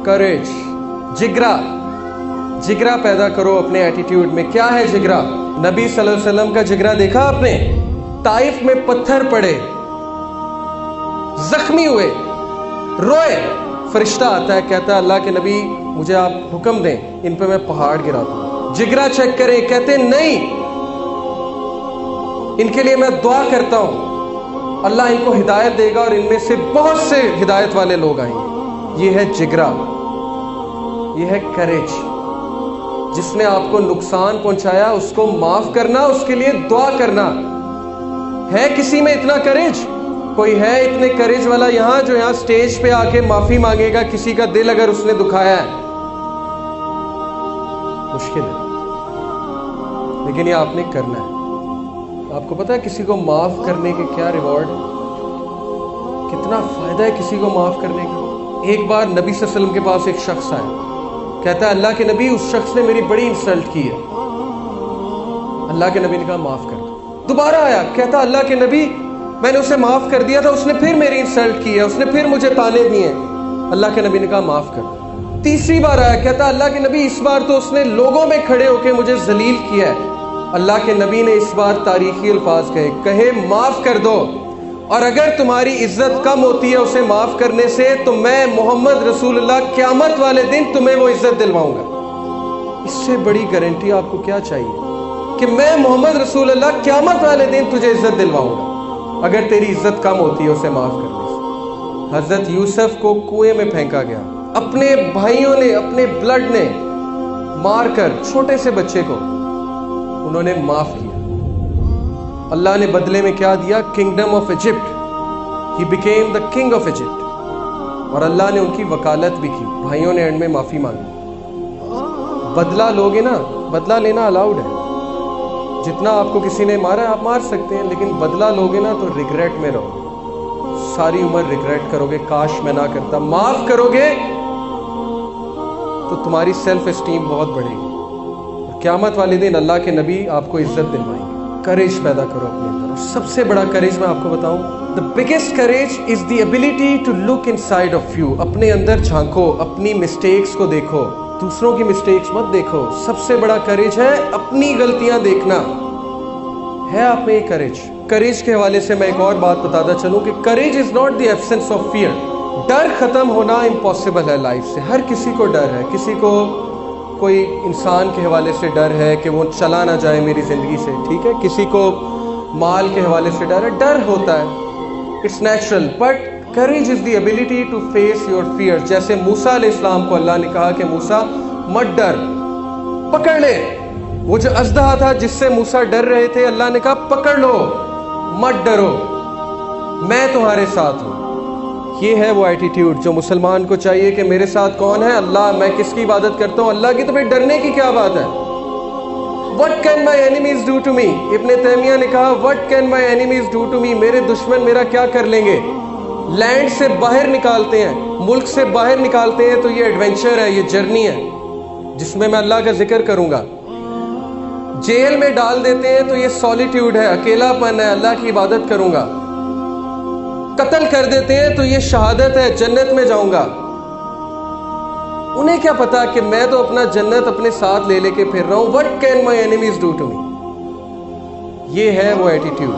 करेज, जिगरा, जिगरा पैदा करो अपने एटीट्यूड में। क्या है जिगरा? नबी सल्लल्लाहु अलैहि वसल्लम का जिगरा देखा आपने? ताइफ में पत्थर पड़े, जख्मी हुए, रोए, फरिश्ता आता है, कहता है अल्लाह के नबी मुझे आप हुक्म दें, इन पे मैं पहाड़ गिरा दूं। जिगरा चेक करें, कहते नहीं, इनके लिए मैं दुआ करता हूं, अल्लाह इनको हिदायत देगा और इनमें से बहुत से हिदायत वाले लोग आएंगे। ये है जिगरा, ये है करेज। जिसने आपको नुकसान पहुंचाया उसको माफ करना, उसके लिए दुआ करना। है किसी में इतना करेज? कोई है इतने करेज वाला यहां जो यहां स्टेज पे आके माफी मांगेगा किसी का दिल अगर उसने दुखाया है? मुश्किल है, लेकिन ये आपने करना है। आपको पता है किसी को माफ करने के क्या रिवॉर्ड है, कितना फायदा है किसी को माफ करने का। एक बार नबी सल्लल्लाहु अलैहि वसल्लम के पास एक शख्स आया, कहता है अल्लाह के नबी उस शख्स ने मेरी बड़ी इंसल्ट की है। अल्लाह के नबी ने कहा माफ कर दो। दोबारा आया, कहता अल्लाह के नबी मैंने उसे माफ कर दिया था, उसने फिर मेरी इंसल्ट की है, उसने फिर मुझे ताने दिए। अल्लाह के नबी ने कहा माफ कर दो। तीसरी बार आया, कहता अल्लाह के नबी इस बार तो उसने लोगों में खड़े होकर मुझे जलील किया है। अल्लाह के नबी ने इस बार तारीखी अल्फाज कहे माफ कर दो, और अगर तुम्हारी इज्जत कम होती है उसे माफ करने से तो मैं मोहम्मद रसूलुल्लाह क़यामत वाले दिन तुम्हें वो इज्जत दिलवाऊंगा। इससे बड़ी गारंटी आपको क्या चाहिए कि मैं मोहम्मद रसूलुल्लाह क़यामत वाले दिन तुझे इज्जत दिलवाऊंगा अगर तेरी इज्जत कम होती है उसे माफ करने से। हजरत यूसुफ को कुएं में फेंका गया, अपने भाइयों ने, अपने ब्लड ने मारकर छोटे से बच्चे को उन्होंने माफ किया। अल्लाह ने बदले में क्या दिया? Kingdom of Egypt. He became the king of Egypt. और अल्लाह ने उनकी वकालत भी की। भाइयों ने एंड में माफी मांगी। बदला लोगे ना, बदला लेना अलाउड है। जितना आपको किसी ने मारा आप मार सकते हैं, लेकिन बदला लोगे ना तो रिग्रेट में रहोगे, सारी उम्र रिग्रेट करोगे, काश मैं ना करता। माफ करोगे तो तुम्हारी सेल्फ एस्टीम बहुत बढ़ेगी। क़यामत वाले दिन अल्लाह के नबी आपको इज्जत दिलवाएंगे। करेज पैदा करो अपने अंदर। और सबसे बड़ा करेज मैं आपको बताऊं, the biggest courage is the ability to look inside of you. अपने अंदर झांको, अपनी मिस्टेक्स को देखो, दूसरों की मिस्टेक्स मत देखो। सबसे बड़ा करेज है अपनी गलतियां देखना। है आप में ये करेज? करेज के हवाले से मैं एक और बात बताता चलूं कि courage is not the absence of fear. डर खत्म होना इम्पॉसिबल है लाइफ से। हर किसी को डर है। किसी को कोई इंसान के हवाले से डर है कि वो चला ना जाए मेरी ज़िंदगी से, ठीक है। किसी को माल के हवाले से डर है, डर होता है, it's natural. But courage is the ability to face your fear. जैसे मूसा अलैहिस्सलाम को अल्लाह ने कहा कि मूसा मत डर, पकड़ ले। वो जो अजदहा था जिससे मूसा डर रहे थे, अल्लाह ने कहा पकड़ लो, मत डरो, मैं तुम्हारे साथ हूँ। ये है वो एटीट्यूड जो मुसलमान को चाहिए कि मेरे साथ कौन है? अल्लाह। मैं किसकी इबादत करता हूँ? अल्लाह की। तो फिर डरने की क्या बात है? What can my enemies do to me? इब्ने तैमिया ने कहा What can my enemies do to me? मेरे दुश्मन मेरा क्या कर लेंगे? लैंड से बाहर निकालते हैं, मुल्क से बाहर निकालते हैं तो ये एडवेंचर है, ये जर्नी है जिसमें मैं अल्लाह का जिक्र करूंगा। जेल में डाल देते हैं तो ये सॉलिट्यूड है, अकेलापन है, अल्लाह की इबादत करूंगा। कत्ल कर देते हैं तो ये शहादत है, जन्नत में जाऊंगा। उन्हें क्या पता कि मैं तो अपना जन्नत अपने साथ ले लेके फिर रहा हूं। What can my enemies do to me? ये है वो एटीट्यूड।